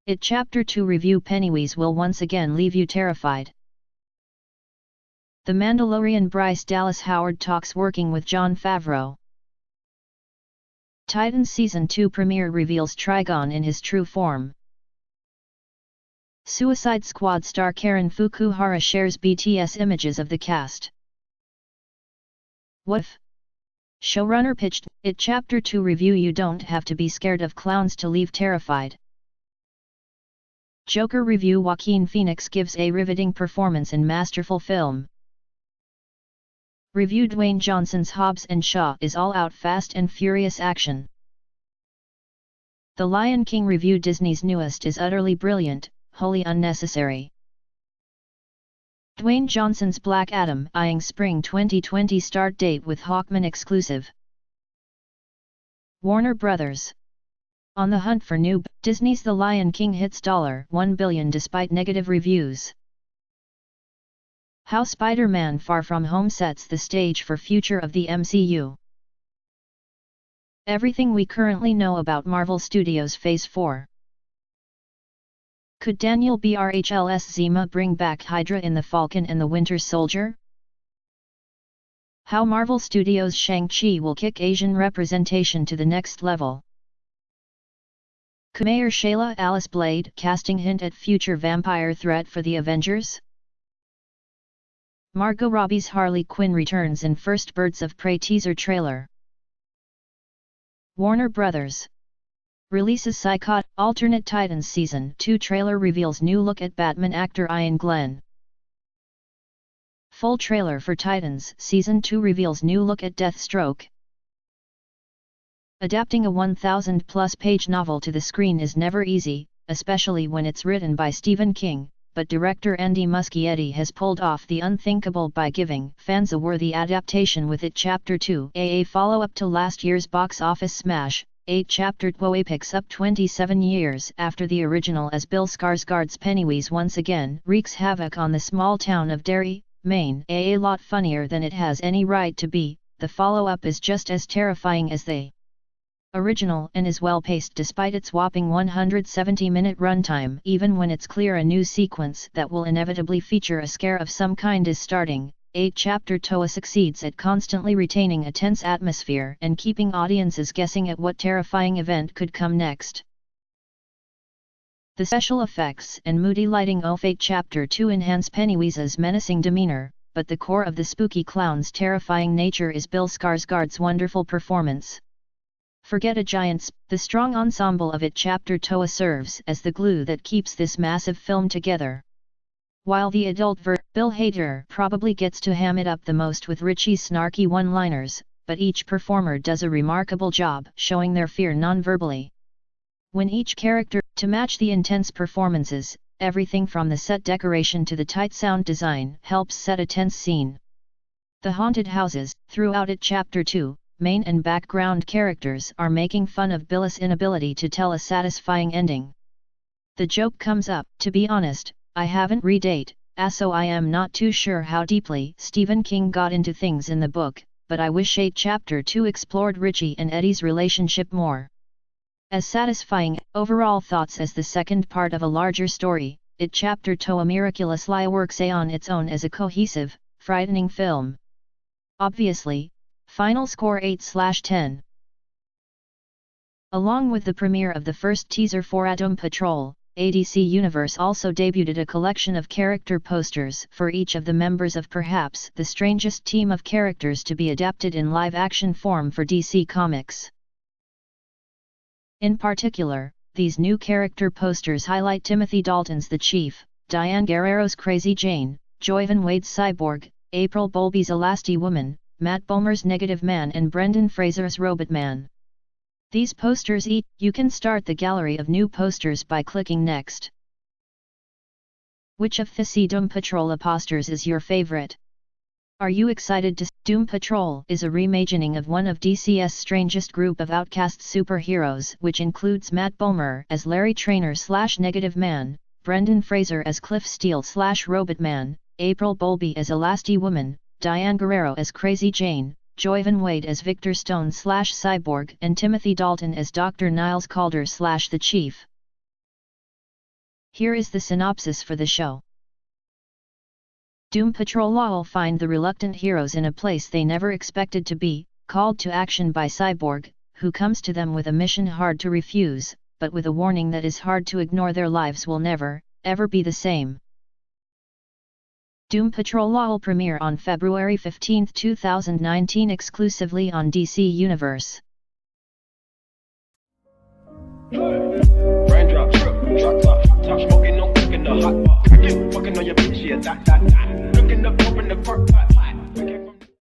It Chapter 2 Review. Pennywise will once again leave you terrified. The Mandalorian Bryce Dallas Howard talks working with Jon Favreau. Titans Season 2 premiere reveals Trigon in his true form. Suicide Squad star Karen Fukuhara shares BTS images of the cast. What if? Showrunner pitched It Chapter 2 review. You don't have to be scared of clowns to leave terrified. Joker review. Joaquin Phoenix gives a riveting performance in masterful film. Review. Dwayne Johnson's Hobbs & Shaw is all-out fast and furious action. The Lion King review. Disney's newest is utterly brilliant, wholly unnecessary. Dwayne Johnson's Black Adam eyeing spring 2020 start date with Hawkman exclusive. Warner Brothers on the hunt for new. Disney's The Lion King hits $1 billion despite negative reviews. How Spider-Man Far From Home sets the stage for future of the MCU. Everything we currently know about Marvel Studios Phase 4. Could Daniel Brhls Zima bring back Hydra in The Falcon and the Winter Soldier? How Marvel Studios' Shang-Chi will kick Asian representation to the next level. Could Mayor Shayla Alice Blade casting hint at future vampire threat for the Avengers? Margot Robbie's Harley Quinn returns in first Birds of Prey teaser trailer. Warner Brothers releases Psychot alternate Titans Season 2 trailer reveals new look at Batman actor Ian Glenn. Full trailer for Titans Season 2 reveals new look at Deathstroke. Adapting a 1,000-plus page novel to the screen is never easy, especially when it's written by Stephen King, but director Andy Muschietti has pulled off the unthinkable by giving fans a worthy adaptation with It Chapter 2, a follow-up to last year's box office smash. It Chapter 2 picks up 27 years after the original as Bill Skarsgård's Pennywise once again wreaks havoc on the small town of Derry, Maine. A lot funnier than it has any right to be. The follow-up is just as terrifying as the original and is well-paced despite its whopping 170-minute runtime. Even when it's clear a new sequence that will inevitably feature a scare of some kind is starting, It Chapter 2 succeeds at constantly retaining a tense atmosphere and keeping audiences guessing at what terrifying event could come next. The special effects and moody lighting of It Chapter 2 enhance Pennywise's menacing demeanor, but the core of the spooky clown's terrifying nature is Bill Skarsgård's wonderful performance. Forget a giant. The strong ensemble of It Chapter 2 serves as the glue that keeps this massive film together. While the adult Bill Hader probably gets to ham it up the most with Richie's snarky one-liners, but each performer does a remarkable job showing their fear non-verbally. When each character, to match the intense performances, everything from the set decoration to the tight sound design helps set a tense scene. The haunted houses, throughout It Chapter 2, main and background characters are making fun of Bill's inability to tell a satisfying ending. The joke comes up, to be honest, I haven't read it, so I am not too sure how deeply Stephen King got into things in the book, but I wish It Chapter 2 explored Richie and Eddie's relationship more. As satisfying, overall thoughts as the second part of a larger story, It Chapter 2 miraculously works on its own as a cohesive, frightening film. Obviously, final score 8/10. Along with the premiere of the first teaser for Doom Patrol, DC Universe also debuted a collection of character posters for each of the members of perhaps the strangest team of characters to be adapted in live-action form for DC Comics. In particular, these new character posters highlight Timothy Dalton's The Chief, Diane Guerrero's Crazy Jane, Joyvan Wade's Cyborg, April Bowlby's Elasti-Woman, Matt Bomer's Negative Man and Brendan Fraser's Robotman. These posters you can start the gallery of new posters by clicking Next. Which of the Doom Patrol posters is your favorite? Are you excited to Doom Patrol is a reimagining of one of DC's strangest group of outcast superheroes, which includes Matt Bomer as Larry Trainor/Negative Man, Brendan Fraser as Cliff Steele/Robotman, April Bowlby as Elasti-Woman, Diane Guerrero as Crazy Jane, Joyvan Wade as Victor Stone/Cyborg and Timothy Dalton as Dr. Niles Calder/The Chief. Here is the synopsis for the show. Doom Patrol will find the reluctant heroes in a place they never expected to be, called to action by Cyborg, who comes to them with a mission hard to refuse, but with a warning that is hard to ignore: their lives will never, ever be the same. Doom Patrol will premiere on February 15, 2019 exclusively on DC Universe. Raindrop, drop top, smoking, no cooking the hot pot. Fucking on your bitch, yeah, that. Looking up, open the park pot.